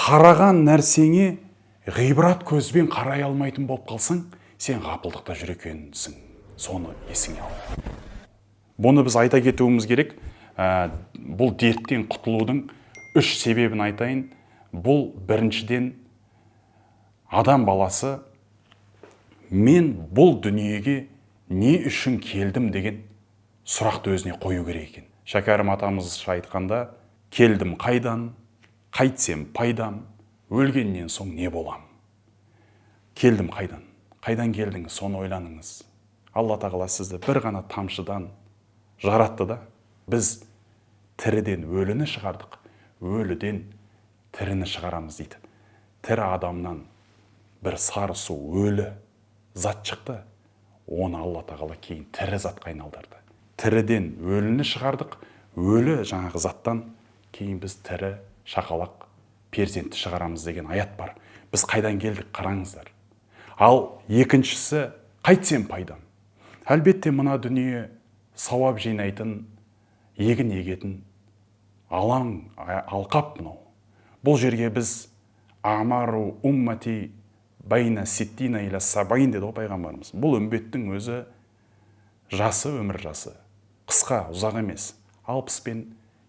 қараған нәрсеңе ғибрат көзбен қарай алмайтын болып қалсаң, сен ғапылдықта жүр екенсің. Соны есіңе ал. Бұны біз айта кетуіміз керек. Бұл дерттен құтылудың 3 себебін айтайын. Бұл біріншіден адам баласы мен бұл дүниеге не үшін келдім деген сұрақты өзіне қою керек екен. Шәкәрім атамыз айтқанда, келдім қайдан, қайтсем пайдам, өлгеннен соң не болам? Келдім қайдан? Қайдан келдіңіз? Соны ойланыңыз. Алла тағала сізді бір ғана тамшыдан жаратты да, біз тіріден өліні шығардық, өліден тіріні шығарамыз дейді. Тірі адамнан бір сары су, өлі зат шықты, оны Алла тағала кейін тірі затқа айналдырды. Тіріден өліні шығардық, өлі жаңағы заттан кейін біз тірі, шақалақ, перзентті шығарамыз деген аят бар. Біз қайдан келдік, қараңыздар. Ал екіншісі, қайтсем пайдам. Әлбетте мына дүние сауап жинайтын, егін егетін алаң, алқап мынау. Бұл жерге біз амару уммати байна ситтина иля сабайн деді пайғамбарымыз. Бұл үмбеттің өзі жасы, өмір жасы. Қысқа, ұзақ емес. 60 пен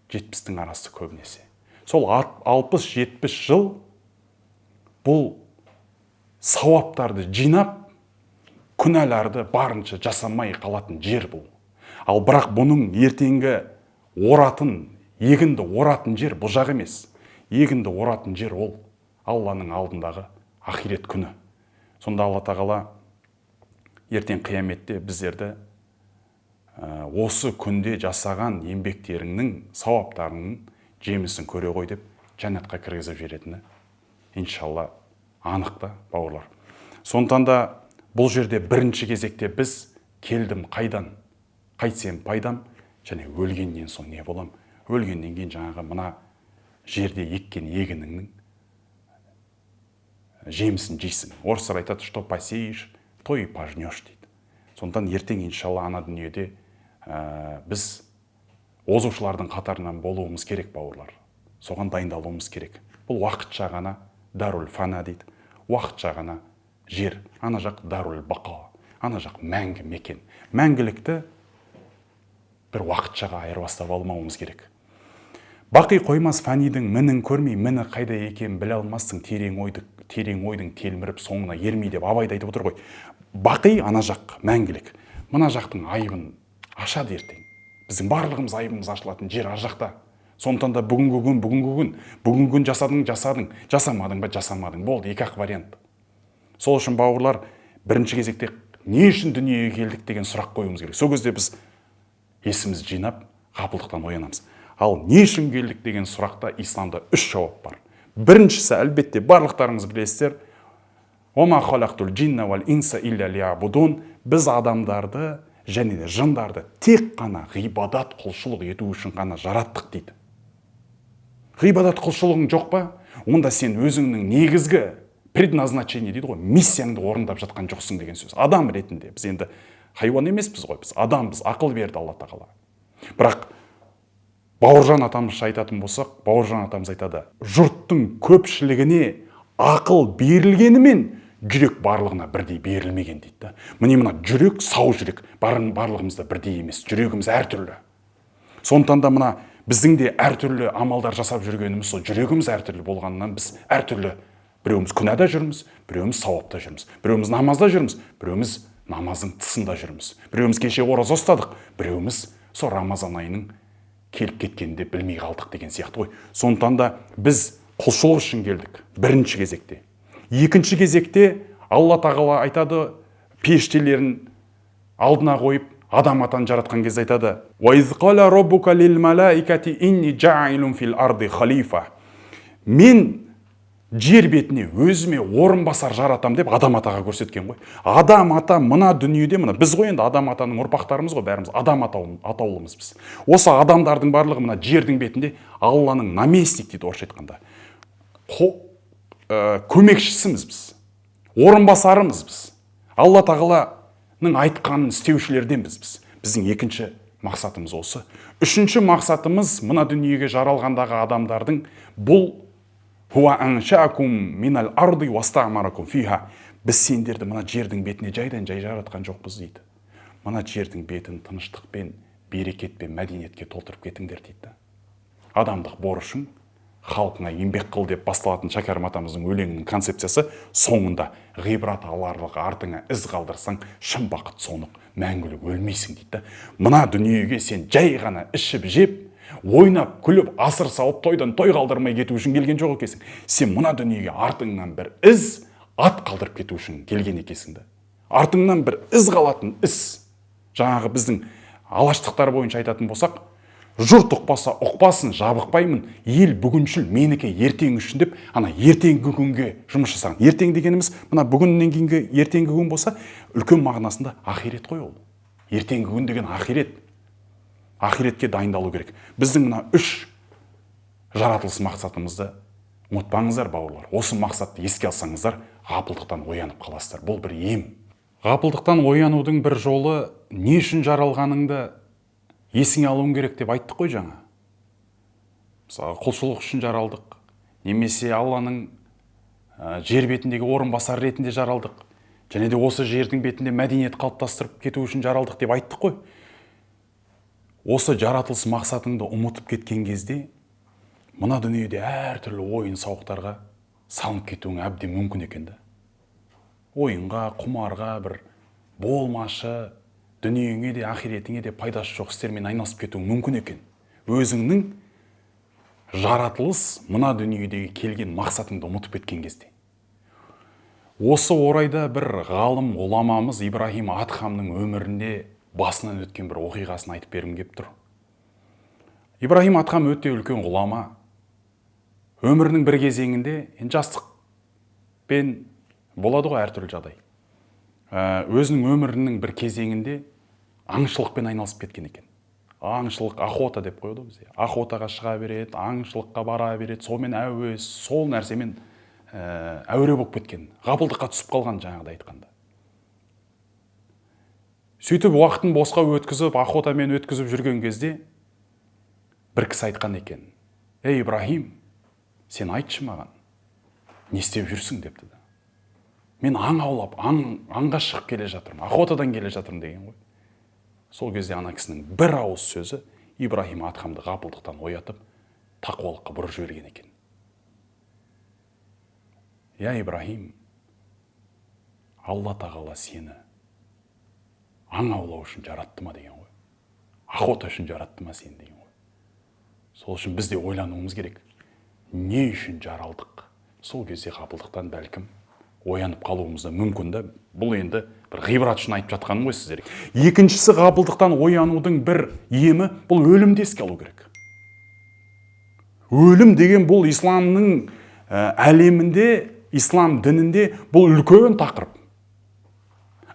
70-тің арасы көбінесе. Сол 60-70 жыл бұл сауаптарды жинап, күнәларды барынша жасамай қалатын жер бұл. Ал бірақ бұның ертеңгі оратын, егінді оратын жер бұл жақ емес. Егінді оратын жер ол Алланың алдындағы ахирет күні. Сонда Алла тағала ертең қияметте біздерді осы күнде жасаған еңбектеріңнің, сауаптарының жемісін көре ғой деп жәннатқа кіргізіп жіберетіні иншалла анық та, бауырлар. Сондықтан да бұл жерде бірінші кезекте біз келдім қайдан, қайтсем пайдам, және өлгеннен соң не болам? Өлгеннен кейін жаңағы мына жерде еккен егініңнің жемісін жейсің. Орыстар айтады, что посеешь, то и пожнешь дейді. Сондықтан ертең иншалла ана дүниеде біз озушылардың қатарынан болуымыз керек, бауырлар. Соған дайындалуымыз керек. Бұл уақытша ғана дарул фана дейді. Уақытша ғана жер. Ана жақ дарул бақа. Ана жақ мәңгі мекен. Мәңгілікті бір уақытшаға айырбастап алмауымыз керек. Бақи қоймас фәнидің мінін көрмей, міні қайда екен біле алмассың, терең ойдың телміріп соңына ермей деп Абай айтып отыр ғой. Бақи ана жақ мәңгілік. Мына жақтың айыбын ашады ертең. Біздің барлығымыз айыбымыз ашылатын жер ар жақта. Сондықтан да бүгінгі күн жасадың, жасамадың ба, жасамадың. Болды, екі-ақ вариант. Сол үшін бауырлар, бірінші кезекте не үшін дүниеге келдік деген сұрақ қоюымыз керек. Сол кезде біз есіміз жинап, ғапылдықтан оянамыз. Ал не үшін келдік деген сұрақта исламда 3 жауап бар. Біріншісі, әлбетте, барлықтарыңыз білесіздер, «Ома халақтул джинна вал инса илля лиябудун». Біз адамдарды және де жындарды тек қана ғибадат құлшылық ету үшін ғана жараттық дейді. Ғибадат құлшылығың жоқ па? Онда сен өзіңнің негізгі предназначение дейді ғой, миссияңды орындап жатқан жоқсың деген сөз. Адам ретінде біз енді хайуан емеспіз ғой, біз адамбыз, ақыл берді Алла тағала. Бірақ Бауыржан атамыз айтатын болсақ, Бауыржан атамыз айтады, жұрттың көпшілігіне ақыл берілгенімен жүрек барлығына бірдей берілмеген дейді. Міне мына жүрек, сау жүрек, барлығымызда бірдей емес, жүрегіміз әртүрлі. Сондықтан да мына біздің де әртүрлі амалдар жасап жүргеніміз, сол жүрегіміз әртүрлі болғанынан біз әртүрлі, біреуміз күнәда жүрміз, біреуміз сауапта жүрміз, біреуміз намазда жүрміз, біреуміз намаздың тысында жүрміз, біреуміз кеше ораза ұстадық, біреуміз сол Рамазан айының келіп кеткенде білмей қалдық деген сияқты ғой. Сондықтан да біз құлшылық үшін келдік бірінші кезекте. Екінші кезекте Алла тағала айтады, періштелерін алдына қойып, адам атан жаратқан кезде айтады, «Уайз қала роббука лил малаикати инни джаилун фил арды халифа». Мен жер бетіне өзіме орынбасар жаратам деп адам атаға көрсеткен ғой. Адам ата мына дүниеде, мына біз ғой енді адам атаның ұрпақтарымыз ғой, бәріміз адам атаулымыз біз. Осы адамдардың барлығы мына жердің бетінде Алланың наместник дейді орысша айтқанда. Көмекшісіміз біз, орынбасарымыз біз. Алла тағаланың айтқанын істеушілерден біз. Біздің екінші мақсатымыз осы. Үшінші мақсатымыз мына дүниеге жаралғандағы адамдардың бұл Хуа аншаакум минал арды вастамаракум фиха. Біз сендерді мына жердің бетіне жайдан жай жаратқан жоқпыз дейді. Мына жердің бетін тыныштықпен, берекетпен, мәдениетке толтырып кетіңдер дейді. Адамдық борышың халқыңа еңбек қыл деп басталатын Шәкәрім атамыздың өлеңінің концепциясы соңында ғибрат аларлық артыңа із қалдырсаң шын бақыт соңық мәңгілік өлмейсің дейді. Мына дүниеге сен жай ғана ішіп жеп, ойнап, күліп, асыр салып, тойдан той қалдырмай кету үшін келген жоқ екенсің. Сен мына дүниеге артыңнан бір із, ат қалдырып кету үшін келген екенсің. Артыңнан бір із қалатын іс. Жаңағы біздің алаштықтар бойынша айтатын болсақ, жұрт ұқпаса ұқпасын, жабықпаймын, ел бүгіншіл менікі ертең үшін деп, ана ертеңгі күнге жұмыс жасаған. Ертең дегеніміз, мына бүгіннен кейінгі ертеңгі күн болса, үлкен мағынасында ақирет қой ол. Ертеңгі күн деген ақирет. Ақиретке дайындалу керек. Біздің мына 3 жаратылыс мақсатымызды ұмытпаңыздар, бауырлар. Осы мақсатты еске алсаңыздар, ғапылдықтан оянып қаласыздар. Бұл бір ем. Ғапылдықтан оянудың бір жолы не үшін жаралғаныңды есіңе алуың керек деп айттық қой жаңа. Мысалы, құлшылық үшін жаралдық, немесе Алланың жер бетіндегі орынбасар ретінде жаралдық, және де осы жердің бетінде мәдениет қалыптастырып кету үшін жаралдық деп айттық қой. Осы жаратылыс мақсатыңды ұмытып кеткен кезде, мына дүниеде әртүрлі ойын сауықтарға салынып кетуің әбден мүмкін екен. Ойынға, құмарға, бір болмашы, дүниеңе де, ақиретіңе де пайдасы жоқ істермен айналысып кетуің мүмкін екен. Өзіңнің жаратылыс мына дүниедегі келген мақсатыңды ұмытып кеткен кезде. Осы орайда бір ғалым ғұламамыз Ибрахим Адхамның өмірінде басынан өткен бір оқиғасын айтып бергім келіп тұр. Ибрахим Адхам өте үлкен ғұлама. Өмірінің бір кезеңінде, жастықпен болады ғой әртүрлі жағдай. Өзінің өмірінің бір кезеңінде аңшылықпен айналысып кеткен екен. Аңшылық, охота деп қойды бізде. Охотаға шыға береді, аңшылыққа бара береді, сонымен әуес, сол нәрсемен әуре болып кеткен. Ғапылдыққа түсіп қалған жаңағыда айтқанда. Сөйтіп уақытын босқа өткізіп, охотамен өткізіп жүрген кезде бір кісі айтқан екен: "Ей Ибрахим, сен айтшы маған, не істеп жүрсің?" депті. "Мен аң аулап, аңға шығып келе жатырмын, охотадан келе жатырмын" деген ғой. Сол кезде ана кісінің бір ауыз сөзі Ибрахим Адхамды ғапылдықтан оятып, тақуалыққа бұрып жіберген екен. "Я Ибрахим, Алла тағала сені аң аулау үшін жаратты ма деген ғой. Охота үшін жаратты ма сені деген ғой. Сол үшін біз де ойлануымыз керек. Не үшін жаралдық? Сол кезде ғапылдықтан бәлкім оянып қалуымыз да мүмкін да. Бұл енді бір ғибрат үшін айтып жатқаным ғой сіздерге. Екіншісі, ғапылдықтан оянудың бір емі, бұл өлімді еске алу керек. Өлім деген бұл исламның әлемінде, ислам дінінде бұл үлкен тақырып.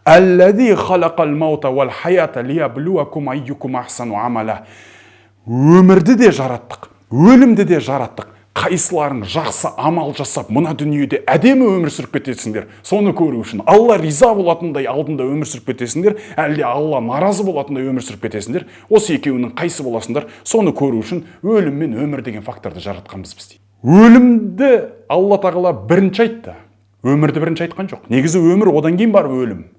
Әлләзи халақал маута вал хаята лияблуакум айюкум ахсану амала. Өмірді де жараттық, өлімді де жараттық. Қайсыларың жақсы амал жасап, мына дүниеде әдемі өмір сүріп кетесіңдер, соны көру үшін. Алла риза болатындай алдында өмір сүріп кетесіңдер, әлде Алла наразы болатындай өмір сүріп кетесіңдер. Осы екеуінің қайсы боласыңдар, соны көру үшін өлім мен өмір деген факторды жаратқанбыз біз дейді. Өлімді Алла тағала бірінші айтты, өмірді бірінші айтқан жоқ. Негізі өмір, одан кейін бар өлім.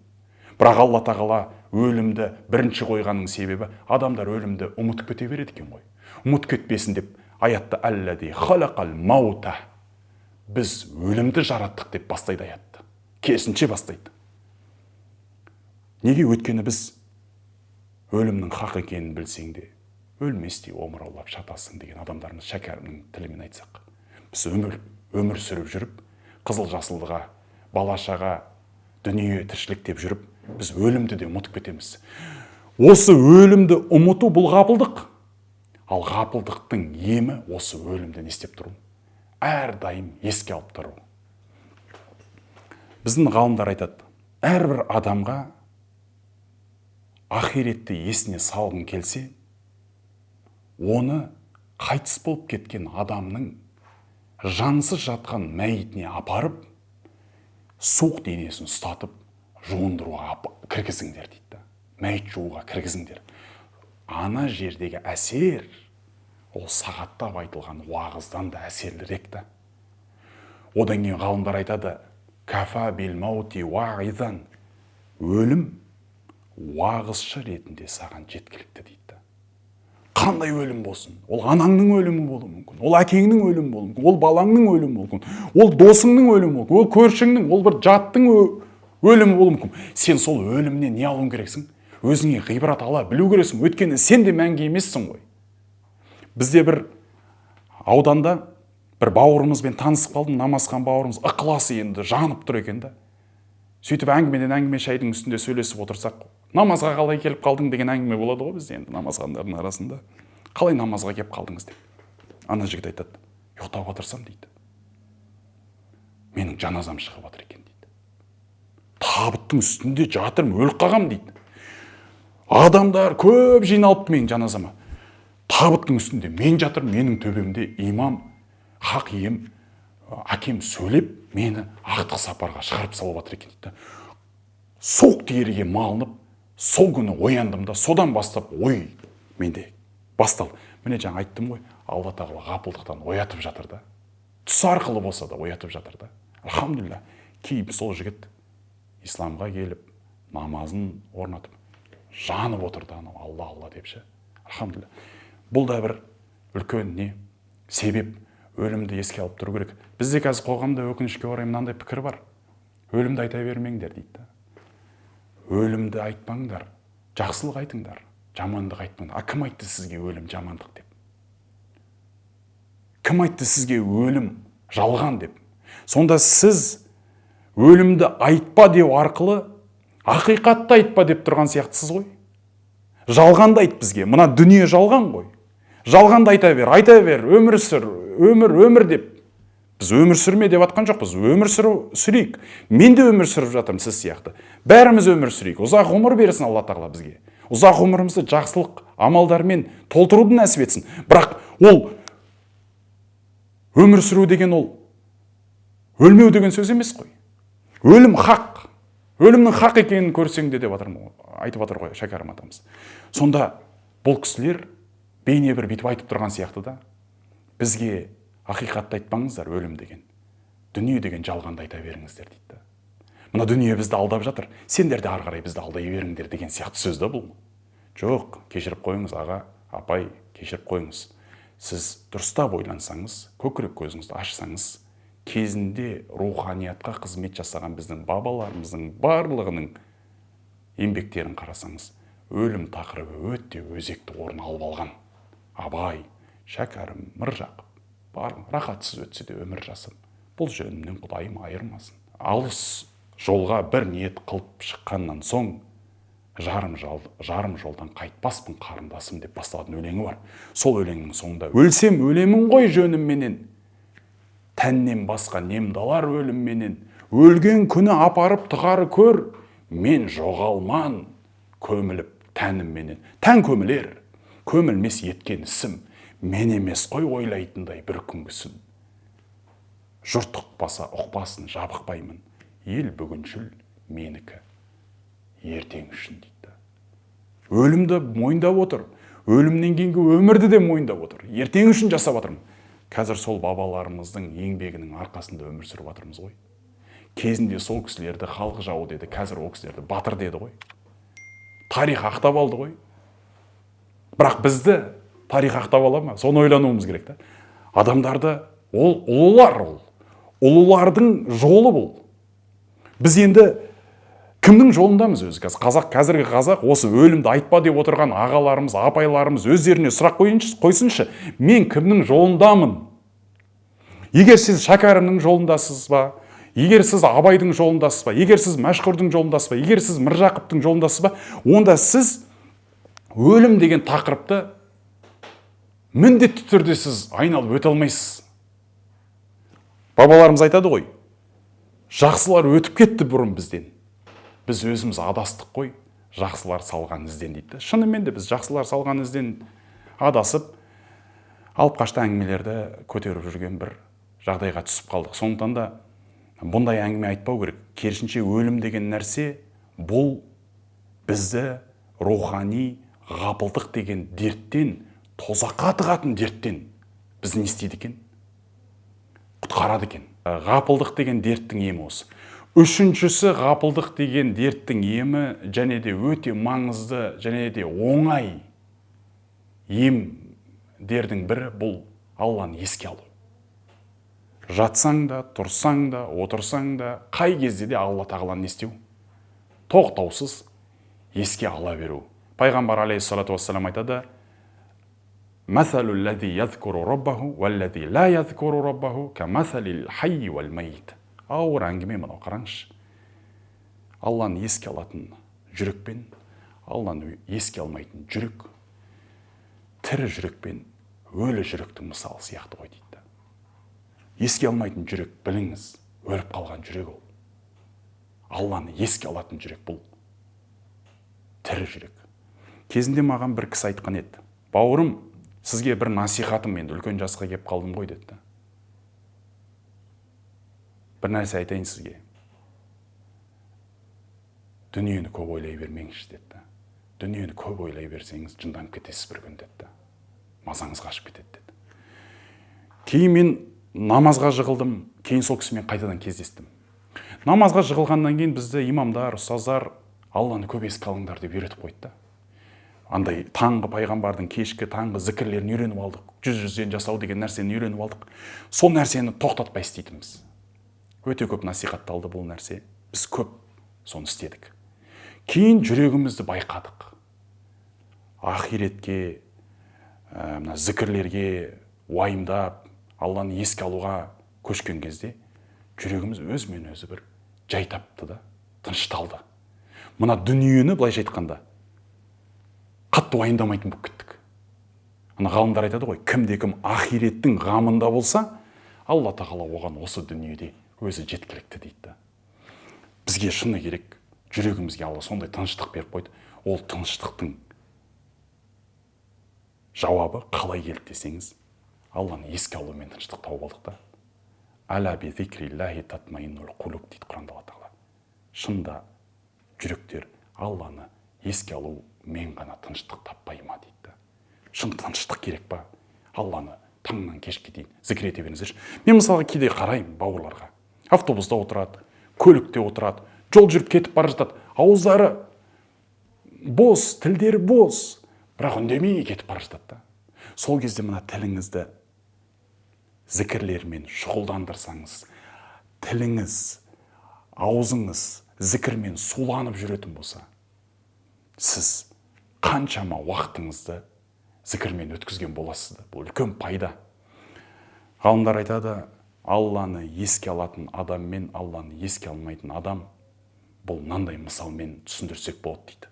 Бірақ Алла тағала өлімді бірінші қойғанның себебі, адамдар өлімді ұмытып кете береді екен ғой. Ұмытып кетпесін деп аятта әлләди халақал маута. Біз өлімді жараттық деп бастайды аятты. Керісінше бастайды. Неге? Өйткені біз өлімнің хақ екенін білсең де, өлместей омыраулап шатасың деген адамдарымыз Шәкәрімнің тілімен айтсақ. Біз өмір сүріп жүріп, қызыл жасылдыға, балашаға, дүние тіршілік деп жүріп, біз өлімді де ұмытып кетеміз. Осы өлімді ұмыту бұл ғапылдық. Ал ғапылдықтың емі осы өлімді істеп тұру. Әрдайым еске алып тұру. Біздің ғалымдар айтады, әрбір адамға ақиретті есіне салғың келсе, оны қайтыс болып кеткен адамның жансыз жатқан мәйітіне апарып, суық денесін ұстатып, жуындыруға кіргізіңдер дейді. Мәйіт жууға кіргізіңдер. Ана жердегі әсер, ол сағаттап айтылған уағыздан да әсерлірек та. Одан кейін ғалымдар айтады, кафа бил маути уағизан, өлім уағызшы ретінде саған жеткілікті дейді. Қандай өлім болсын? Ол анаңның өлімі болуы мүмкін, ол әкеңнің өлімі болуы мүмкін, ол балаңның өлімі болуы мүмкін, ол досыңның өлімі болуы мүмкін, ол көршіңнің, ол бір жаттың өлімі болуы мүмкін. Сен сол өлімнен не алуың керексің? Өзіңе ғибрат ала білу керексің. Өйткені сен де мәңгі емессің ғой. Бізде бір ауданда бір бауырымызбен танысып қалдым, намазхан бауырымыз, ықыласы енді жанып тұр екен да. Сөйтіп әңгімеден әңгіме шайдың үстінде сөйлесіп отырсақ, намазға қалай келіп қалдың деген әңгіме болады ғой бізде енді намазхандардың арасында. Қалай намазға келіп қалдыңыз деп. Ана жігіт айтады, ұйықтап отырсам дейді, менің жаназам шығып жатыр екен дейді. Табыттың үстінде жатырмын, өліп қалғам дейді. Адамдар көп жиналыпты менің жаназама. Табыттың үстінде мен жатырмын, менің төбемде имам, хақ ием, әкем сөйлеп, мені ақтық сапарға шығарып салып жатыр екен дейді. Соқ теріге малынып, сол күні ояндым да, содан бастап ой менде басталды. Міне жаңа айттым ғой, Алла тағала ғапылдықтан оятып жатыр да. Түс арқылы болса да оятып жатыр да. Алхамдулилля, кейін сол жігіт исламға келіп, намазын орнатып, жанып отырды анау Алла Алла депші. Алхамдулилля. Бұл да бір үлкен не? Себеп. Өлімді еске алып тұру керек. Бізде қазір қоғамда өкінішке орай мынандай пікір бар. Өлімді айта бермеңдер дейді. Өлімді айтпаңдар, жақсылық айтыңдар, жамандық айтпаңдар. Кім айтты сізге өлім жамандық деп? Кім айтты сізге өлім жалған деп? Сонда сіз өлімді айтпа деу арқылы ақиқатты айтпа деп тұрған сияқтысыз ғой. Жалғанды айт бізге. Мына дүние жалған ғой. Жалғанды айта бер, өмір сүр, өмір деп. Біз өмір сүрме деп атқан жоқпыз, өмір сүрейік. Мен де өмір сүріп жатырмын сіз сияқты. Бәріміз өмір сүрейік. Ұзақ ғұмыр берсін Алла тағала бізге. Ұзақ ғұмырымызды жақсылық амалдармен толтыруды нәсіп етсін. Бірақ ол өмір сүру деген ол өлмеу деген сөз емес қой. Өлім хақ. Өлімнің хақ екенін көрсең де деп айтып жатыр ғой Шәкәрім атамыз. Сонда бұл кісілер бейне бір бүйтіп айтып тұрған сияқты да. Бізге ақиқатты айтпаңыздар, өлім деген. Дүние деген жалғанды айта беріңіздер дейді. Мына дүние бізді алдап жатыр. Сендер де ары қарай бізді алдай беріңдер деген сияқты сөз да бұл. Жоқ, кешіріп қойыңыз аға, апай, кешіріп қойыңыз. Сіз дұрыстап ойлансаңыз, көкірек көзіңізді ашсаңыз, кезінде руханиятқа қызмет жасаған біздің бабаларымыздың барлығының еңбектерін қарасаңыз, өлім тақырыбы өте өзекті орын алып алған. Абай, Шәкәрім, Міржақып, барлық рахатсыз өтсе де өмір жасым. Бұл жөнімнен Құдайым айырмасын. Алыс жолға бір ниет қылып шыққаннан соң, жарым жолдан қайтпаспын қарындасым деп басталатын өлеңі бар. Сол өлеңнің соңында өлсем өлемін ғой жөнімменен, тәннен басқа немдалар өлімменен, өлген күні апарып тығары көр, мен жоғалман көміліп тәнімменен. Тән көмілер, көмілмес еткен ісім, мен емес қой ойлайтындай бір күнгісін. Жұрт ұқпасын жабықпаймын, ел бүгіншіл менікі, ертең үшін дейді. Өлімді мойындап отыр, өлімнен кейінгі өмірді де мойындап отыр, ертең үшін жасап жатырмын. Қазір сол бабаларымыздың еңбегінің арқасында өмір сүріп жатырмыз ғой. Кезінде сол кісілерді халық жауы деді, қазір ол кісілерді батыр деді ғой. Тарих ақтап алды ғой. Бірақ бізді тарих ақтап ала ма? Соны ойлануымыз керек та. Адамдарды ол ұлылар, ұлылардың жолы бұл. Біз енді кімнің жолындамыз өзі? Қазіргі қазақ осы өлімді айтпа деп отырған ағаларымыз, апайларымыз өздеріне сұрақ қойсыншы. Мен кімнің жолындамын? Егер сіз Шәкәрімнің жолындасыз ба? Егер сіз Абайдың жолындасыз ба? Егер сіз Мәшһүрдің жолындасыз ба? Егер сіз Міржақыптың жолындасыз ба? Онда сіз өлім деген тақырыпты міндетті түрде сіз айналып өте алмайсыз. Бабаларымыз айтады ғой, жақсылар өтіп кетті бұрын бізден. Біз өзіміз адастық қой, жақсылар салған ізден дейді. Шынымен де біз жақсылар салған ізден адасып, алып қашты әңгімелерді көтеріп жүрген бір жағдайға түсіп қалдық. Сондықтан да бұндай әңгіме айтпау керек. Керісінше өлім деген нәрсе бұл бізді рухани ғапылдық деген дерттен, тозаққа тығатын дерттен біз не істейді екен? Құтқарады екен. ғапылдық деген дерттің емі осы. Үшіншісі, ғапылдық деген дерттің емі және де өте маңызды және де оңай емдердің бірі бұл Алланы еске алу. Жатсаң да, тұрсаң да, отырсаң да, қай кезде де Алла тағаланы не істеу? Тоқтаусыз еске ала беру. Пайғамбар алейхиссалату вассалам айтады: «Мәсәлу ләзи язкуру раббаху вәлләзи ла язкуру раббаху кәмәсәлил хайи вәл мәйт». Ауыр әңгіме мынау, қараңызшы. Алланы еске алатын жүрекпен, Алланы еске алмайтын жүрек, тірі жүрекпен өлі жүректің мысалы сияқты ғой дейді. Еске алмайтын жүрек, біліңіз, өліп қалған жүрек ол. Алланы еске алатын жүрек бұл тірі жүрек. Кезінде маған бір кісі айтқан еді: «Бауырым, сізге бір насихатым, енді үлкен жасқа кеп қалдым ғой» деді. Бір нәрсе айтайын сізге. Дүниені көп ойлай бермеңіз деді. Дүниені көп ойлай берсеңіз, жынданып кетесіз бір күн деді. Мазаңыз қашып кетеді деді. Кейін мен намазға жығылдым, кейін сол кісімен қайтадан кездестім. Намазға жығылғаннан кейін бізді имамдар, ұстаздар Алланы көп еске алыңдар деп үйретіп қойды. Андай таңғы пайғамбардың кешкі таңғы зікірлерін үйреніп алдық. 100-100-ден жасау деген нәрсені үйреніп алдық. Сол нәрсені тоқтатпай істейтінбіз. Өте көп насихатталды бұл нәрсе. Біз көп соны істедік. Кейін жүрегімізді байқадық. Ахиретке, зікірлерге уайымдап, Алланы еске алуға көшкен кезде жүрегіміз өзімен өзі бір жай тапты да, тынышталды. Мына дүниені былайша айтқанда қатты уайымдамайтын болып кеттік. Ана ғалымдар айтады ғой, кімде-кім ахиреттің ғамында болса, Алла тағала оған осы дүниеде өзі жеткілікті дейді. Бізге шыны керек, жүрегімізге Алла сондай тыныштық беріп қойды. Ол тыныштықтың жауабы қалай келді десеңіз, Алланы еске алумен тыныштық тауып алдық та. Әла би зикриллахи татмаиннул қулуб дейді Құранда Алла тағала. Шында жүректер Алланы еске алумен ғана тыныштық таппай ма дейді. Шын тыныштық керек па? Алланы таңнан кешке дейін зікір ете беріңіздерші. Мен мысалға кейде қараймын бауырларға. Автобуста отырады, көлікте отырады, жол жүріп кетіп бара жатады. Ауыздары бос, тілдері бос, бірақ үндемей кетіп бара жатады. Сол кезде мына тіліңізді зікірлермен шұғылдандырсаңыз, тіліңіз, аузыңыз зікірмен суланып жүретін болса, сіз қаншама уақытыңызды зікірмен өткізген боласыз. Бұл үлкен пайда. Ғалымдар айтады, Алланы еске алатын адам мен Алланы еске алмайтын адам, бұл мынандай мысалмен түсіндірсек болады дейді.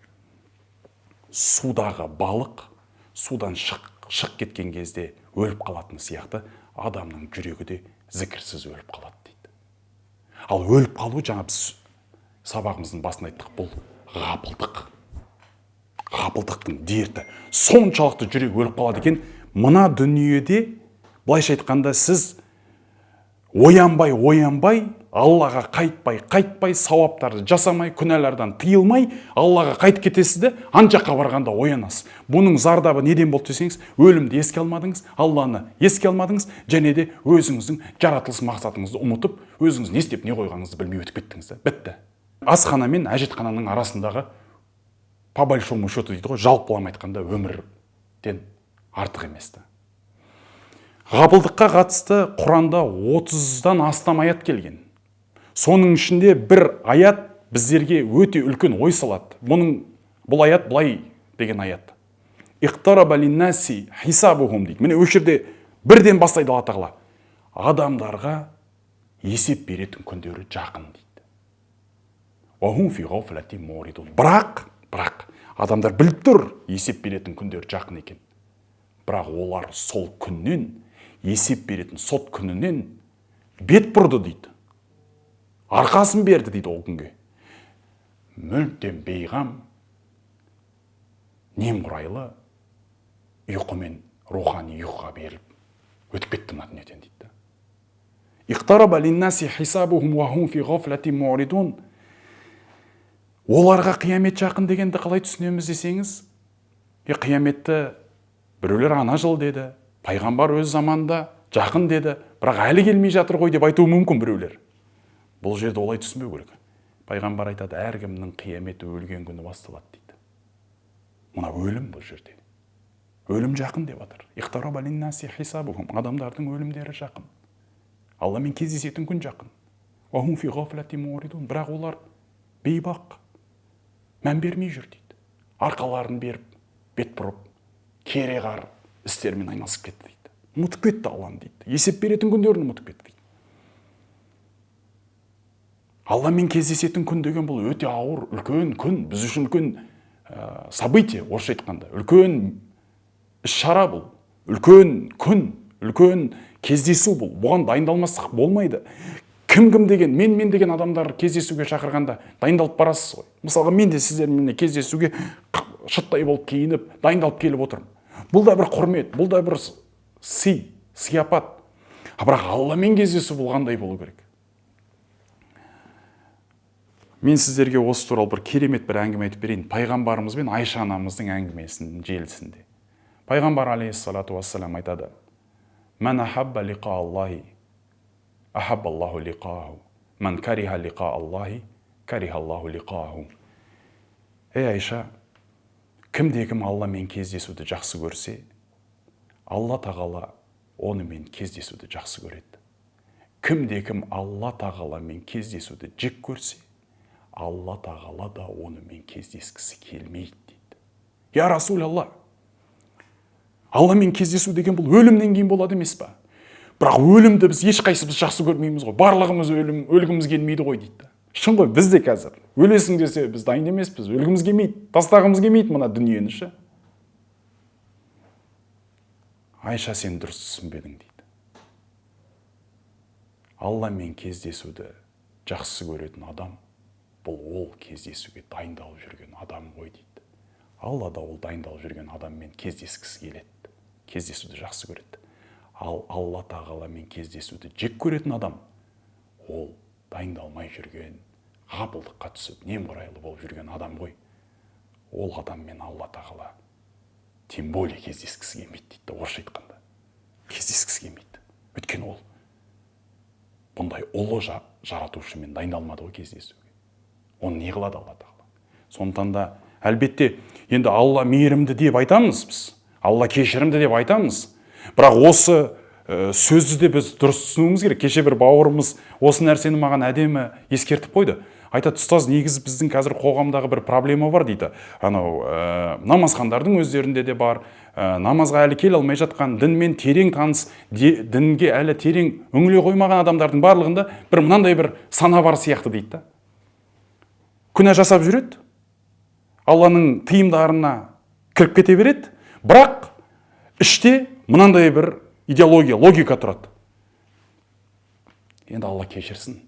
Судағы балық судан шық кеткен кезде өліп қалатын сияқты, адамның жүрегі де зікірсіз өліп қалады дейді. Ал өліп қалу, жаңа біз сабағымыздың басында айттық, бұл ғапылдық. Ғапылдықтың дерті. Соншалықты жүрек өліп қалады екен. Мына дүниеде, былайша айтқанда, сіз оянбай, Аллаға қайтпай, сауаптарды жасамай, күнәлардан тыйылмай, Аллаға қайтып кетесіз де, анжаққа барғанда оянасыз. Бұның зардабы неден болды десеңіз, өлімді еске алмадыңыз, Алланы еске алмадыңыз, және де өзіңіздің жаратылыс мақсатыңызды ұмытып, өзіңіз не істеп не қойғаныңызды білмей өтіп кеттіңіз. Бітті. Асхана мен әжетхананың арасындағы по большому счету дейді ғой, жалпылама айтқанда өмірден артық емес. Ғапылдыққа қатысты Құранда 30-дан астам аят келген. Соның ішінде бір аят біздерге өте үлкен ой салады. Бұл аят былай деген аят. Иқтараба линнаси хисабухум дейді. Міне осы жерде бірден бастайды Алла тағала. Адамдарға есеп беретін күндері жақын дейді. Вахум фи ғафлати муридун. Бірақ адамдар біліп тұр, есеп беретін күндері жақын екен. Бірақ олар сол күннен, есеп беретін сот күнінен бет бұрды дейді. Арқасын берді дейді ол күнге. Мүлдем бейғам, немқұрайлы ұйқымен рухани ұйқыға беріліп өтіп кетті мына дүниеден дейді. Иқтараба линнаси хисабухум ва хум фи ғафлати муридун. Оларға қиямет жақын дегенді қалай түсінеміз десеңіз, қияметті біреулер ана жыл деді, пайғамбар өз заманда жақын деді, бірақ әлі келмей жатыр ғой деп айтуы мүмкін біреулер. Бұл жерде олай түсінбеу керек. Пайғамбар айтады, әркімнің қияметі өлген күні басталады дейді. Мына өлім бұл жерде. Өлім жақын деп жатыр. Иқтараба линнаси хисабухум. Адамдардың өлімдері жақын. Алламен кездесетін күн жақын. Вахум фи ғафлати муридун. Бірақ олар бейбақ, мән бермей жүр дейді. Арқаларын беріп, бет бұрып, кереғар істермен айналысып кетті дейді. Ұмытып кетті Алланы дейді. Есеп беретін күндерін ұмытып кетті дейді. Алламен кездесетін күн деген бұл өте ауыр, үлкен күн. Біз үшін үлкен событие, орысша айтқанда. Үлкен іс-шара бұл. Үлкен күн, үлкен кездесу бұл. Бұған дайындалмасақ болмайды. Кім деген, мен деген адамдар кездесуге шақырғанда дайындалып барасыз ғой. Мысалға мен де сіздермен кездесуге шыттай болып киініп, дайындалып келіп отырмын. Бұл да бір құрмет, бұл да бір сияпат. Бірақ Алламен кездесу бұл қандай болу керек? Мен сіздерге осы туралы бір керемет бір әңгіме айтып берейін. Пайғамбарымыз бен Айша анамыздың әңгімесінің желісінде. Пайғамбар алейхиссалату вассалам айтады: "Ман ахабба лиқа Аллахи, ахабба Аллаху лиқаху. Ман кариха лиқа Аллахи, кариха Аллаху лиқаху." Ей Айша, кім Алламен кездесуді жақсы көрсе, Алла тағала онымен кездесуді жақсы көреді. Кім Алла тағаламен кездесуді жек көрсе, Алла тағала да онымен кездескісі келмейді дейді. Я Расулалла, Алламен кездесу деген бұл өлімнен кейін болады емес па? Бірақ өлімді біз ешқайсымыз жақсы көрмейміз ғой. Барлығымыз өлгіміз келмейді ғой дейді. Шын ғой, біз де қазір өлесің десе біз дайын емеспіз, өлгіміз келмейді, тастағымыз келмейді мына дүниені ше. Айша, сен дұрыс түсінбедің дейді. Алламен кездесуді жақсы көретін адам бұл ол кездесуге дайындалып жүрген адам ғой дейді. Алла да ол дайындалып жүрген адаммен кездескісі келеді, кездесуді жақсы көреді. Ал Алла тағаламен кездесуді жек көретін адам ол дайындалмай жүрген, ғапылдыққа түсіп, немқұрайлы болып жүрген адам ғой. Ол адаммен Алла тағала тем более кездескісі келмейді дейді, орысша айтқанда. Кездескісі келмейді. Өйткені ол бұндай ұлы жаратушымен дайындалмады ғой кездесуге. Оны не қылады Алла тағала? Сондықтан да әлбетте енді Алла мейірімді деп айтамыз біз. Алла кешірімді деп айтамыз. Бірақ осы сөзді де біз дұрыс түсінуіміз керек. Кеше бір бауырымыз осы нәрсені маған әдемі ескертіп қойды. Айтады, ұстаз, негізі біздің қазір қоғамдағы бір проблема бар дейді. Намазхандардың өздерінде де бар. Намазға әлі келе алмай жатқан, дінмен терең таныс, дінге әлі терең үңіле қоймаған адамдардың барлығында бір мынандай бір сана бар сияқты дейді. Күнә жасап жүреді, Алланың тыйымдарына кіріп кете береді, бірақ іште мынандай бір идеология, логика тұрады. Енді Алла кешірсін.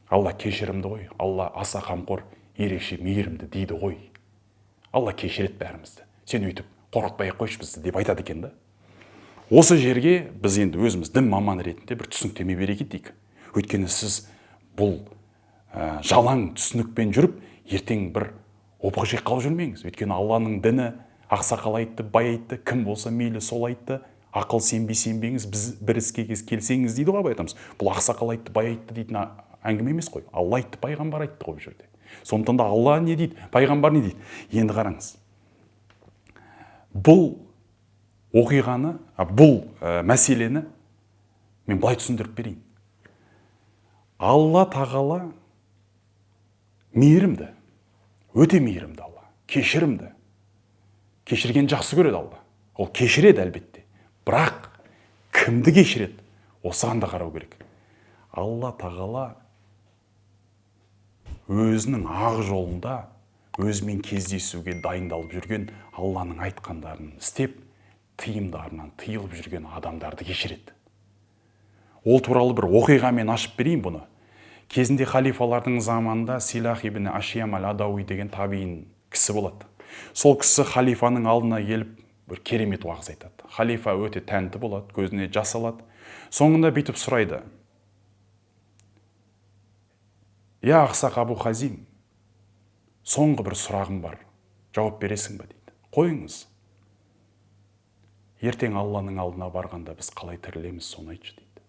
Алла кешірімді ғой. Алла аса қамқор, ерекше мейірімді дейді ғой. Алла кешіреді бәрімізді. Сен өйтіп қорқытпай қойшы бізді деп айтады екен да. Осы жерге біз енді өзіміз дін маманы ретінде бір түсініктеме бере кетейік. Өйткені сіз бұл жалаң түсінікпен жүріп, ертең бір опық жек қалып жүрмеңіз. Өйткені Алланың діні ақсақал айтты, бай айтты, кім болса мейлі сол айтты. Ақыл сенбеңіз, біз бір іске келсеңіз дейді ғой, айтамыз. Бұл ақсақал айтты, бай айтты дейтін әңгіме емес қой. Алла айтты, пайғамбар айтты ғой бұл жерде. Сондықтан да Алла не дейді, пайғамбар не дейді? Енді қараңыз. Бұл оқиғаны, бұл мәселені мен былай түсіндіріп берейін. Алла тағала мейірімді, өте мейірімді Алла, кешірімді. Кешірген жақсы көреді Алла. Ол кешіреді әлбетте. Бірақ кімді кешіреді? Осыған да қарау керек. Алла тағала өзінің ақ жолында өзімен кездесуге дайындалып жүрген, Алланың айтқандарын істеп, тыйымдарынан тыйылып жүрген адамдарды кешіреді. Ол туралы бір оқиғамен ашып берейін бұны. Кезінде халифалардың заманында Силах ибн Ашиям ал-Адауи деген табиин кісі болады. Сол кісі халифаның алдына келіп бір керемет уағыз айтады. Халифа өте тәнті болады, көзіне жас алады. Соңында бүйтіп сұрайды: "Я ақсақ Абу Хазим, соңғы бір сұрағым бар, жауап бересің бе?" дейді. "Қойыңыз. Ертең Алланың алдына барғанда біз қалай тірілеміз, соны айтшы" дейді.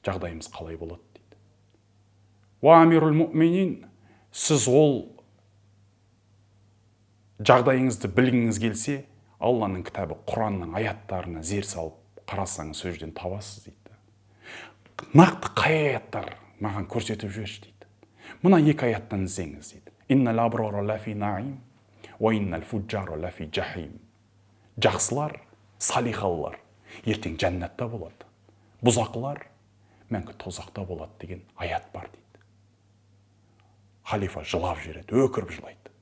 жағдайымыз қалай болады дейді. Уа амирул муъминин, сіз ол жағдайыңызды білгіңіз келсе, Алланың кітабы Құранның аяттарына зер салып қарасаңыз, сол жерден табасыз дейді. Нақты қай аяттар маған көрсетіп жіберші дейді. Мына екі аяттан іздеңіз дейді. Иннал абрара лафи наим, ва иннал фуджара лафи жахим. Жақсылар, салихалылар ертең жәннатта болады. Бұзақылар мәңгі тозақта болады деген аят бар дейді. Халифа жылап жібереді, өкіріп жылайды.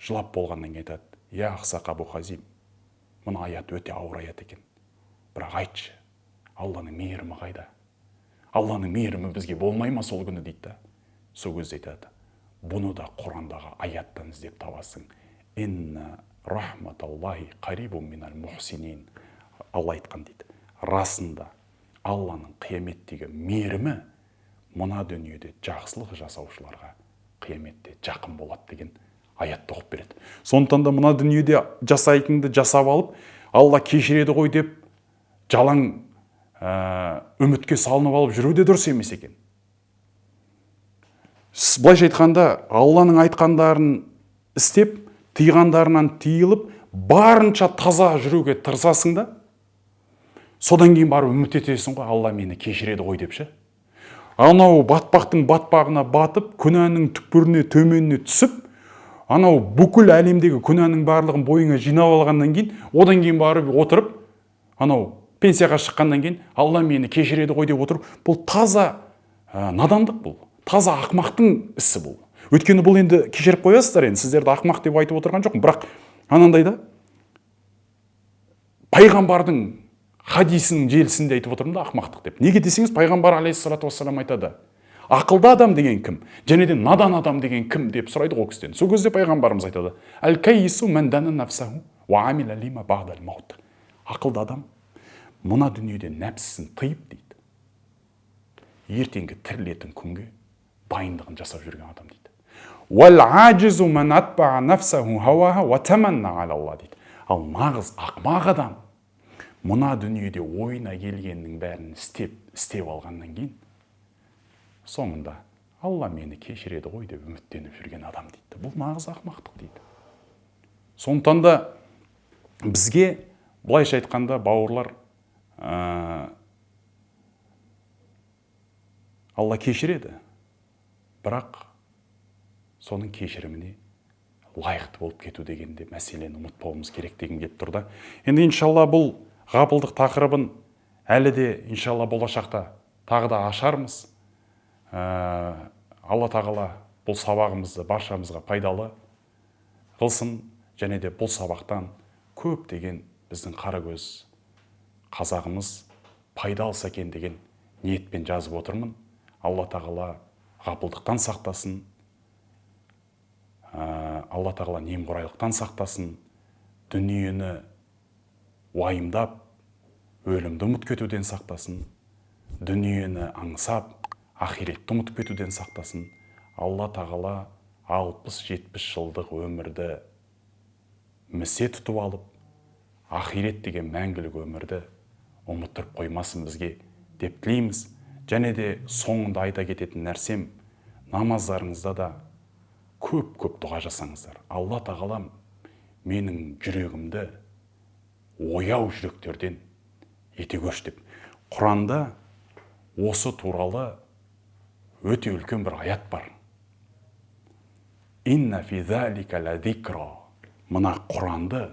Жылап болғаннан кейін айтады: я ақсақ Абу Хазим, мына аят өте ауыр аят екен. Бірақ айтшы, Алланың мейірімі қайда? Алланың мейірімі бізге болмай ма сол күні дейді. Сол кезде айтады: бұны да Құрандағы аяттан іздеп табасың. Инна рахматаллахи қарибун минал мухсинин. Алла айтқан дейді. Расында Алланың қияметтегі мейірімі мына дүниеде жақсылық жасаушыларға қияметте жақын болады деген аятты оқып береді. Сондықтан да мына дүниеде жасайтынды жасап алып, Алла кешіреді ғой деп жалаң үмітке салынып алып жүру де дұрыс емес екен. Былайша айтқанда, Алланың айтқандарын істеп, тыйғандарынан тыйылып, барынша таза жүруге тырысасың да, содан кейін барып үміт етесің ғой, Алла мені кешіреді ғой депші. Анау батпақтың батпағына батып, күнәнің түкпіріне, төменіне түсіп, анау бүкіл әлемдегі күнәнің барлығын бойыңа жинап алғаннан кейін, одан кейін барып отырып, анау пенсияға шыққаннан кейін Алла мені кешіреді ғой деп отырып, бұл таза надандық, бұл таза ақмақтың ісі бұл. Өйткені бұл енді кешіріп қоясыздар, енді сіздерді ақмақ деп айтып отырған жоқпын, бірақ анандайда пайғамбардың хадисінің желісінде айтып отырмын да ақмақтық деп. Неге десеңіз, пайғамбар алейхиссалату вассалам айтады: ақылды адам деген кім, және де надан адам деген кім деп сұрайды ол кісіден. Сол кезде пайғамбарымыз айтады: әл-кайису мән дана нафсаху ва амила лима баъдал маут. Ақылды адам мына дүниеде нәпсісін тыйып дейді, ертеңгі тірілетін күнге дайындығын жасап жүрген адам дейді. Уәл ажизу мән атба'a нафсаху хауаха ва таманна алалла дейді. Ал нағыз ақмақ адам мына дүниеде ойына келгеннің бәрін істеп алғаннан кейін соңында Алла мені кешіреді ғой деп үміттеніп жүрген адам дейді. Бұл нағыз ақмақтық дейді. Сондықтан да бізге былайша айтқанда, бауырлар, Алла кешіреді, бірақ соның кешіріміне лайықты болып кету дегенде мәселені ұмытпауымыз керек деген келіп тұрды. Енді иншалла бұл ғапылдық тақырыбын әлі де иншалла болашақта тағы да ашармыз. Алла тағала бұл сабағымызды баршамызға пайдалы қылсын, және де бұл сабақтан көптеген біздің қарагөз қазағымыз пайда алса екен деген ниетпен жазып отырмын. Алла тағала ғапылдықтан сақтасын, Алла тағала немқұрайлықтан сақтасын, дүниені уайымдап, өлімді ұмыт кетуден сақтасын, дүниені аңсап, ақиретті ұмытып кетуден сақтасын. Алла тағала 60-70 жылдық өмірді місе тұтып алып, ақирет деген мәңгілік өмірді ұмыттырып қоймасын бізге деп тілейміз. Және де соңында айта кететін нәрсем, намаздарыңызда да көп дұға жасаңыздар. Алла тағалам менің жүрегімді ояу жүректерден ете көрші деп. Құранда осы туралы өте үлкен бір аят бар. Инна фи залика ла зикра. Мына Құранды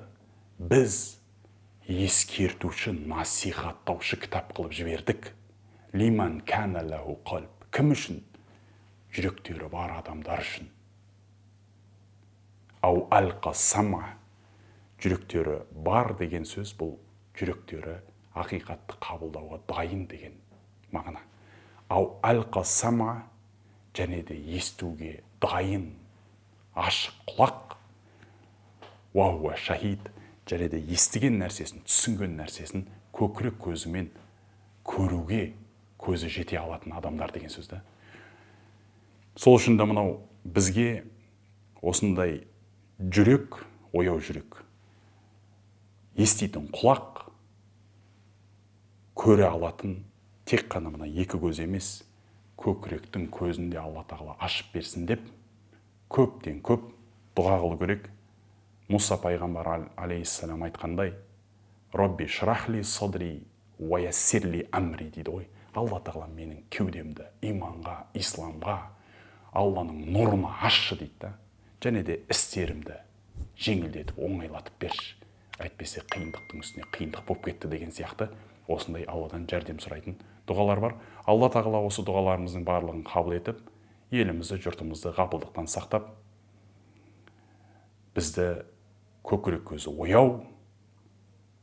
біз ескертуші, насихаттаушы кітап қылып жібердік. Лиман кана лаху қалб. Кім үшін? Жүректері бар адамдар үшін. Ау алқа сама. Жүректері бар деген сөз, бұл жүректері ақиқатты қабылдауға дайын деген мағына. Ау алқа сама, және де естуге дайын, ашық құлақ. Уауа шахид, және де естіген нәрсесін, түсінген нәрсесін көкірек көзімен көруге көзі жете алатын адамдар деген сөзді. Сол үшін де мынау бізге осындай жүрек, ояу жүрек, еститін құлақ, көре алатын тек қана мына екі көз емес, көкіректің көзін де Алла тағала ашып берсін деп көптен көп дұға қылу керек. Мұса пайғамбар алейхиссалам айтқандай, Робби шрахли садри уа яссирли амри дейді ғой. Алла тағала менің кеудемді иманға, исламға, Алланың нұрына ашшы дейді да. Және де істерімді жеңілдетіп, оңайлатып берші. Әйтпесе қиындықтың үстіне қиындық болып кетті деген сияқты осындай Алладан жәрдем сұрайтын дұғалар бар. Алла тағала осы дұғаларымыздың барлығын қабыл етіп, елімізді, жұртымызды ғапылдықтан сақтап, бізді көкірек көзі ояу,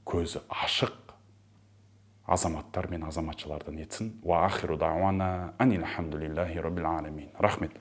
көзі ашық азаматтар мен азаматшалардан етсін. Ва ахиру дауана анил хамдулиллахи раббил аламин. Рахмет.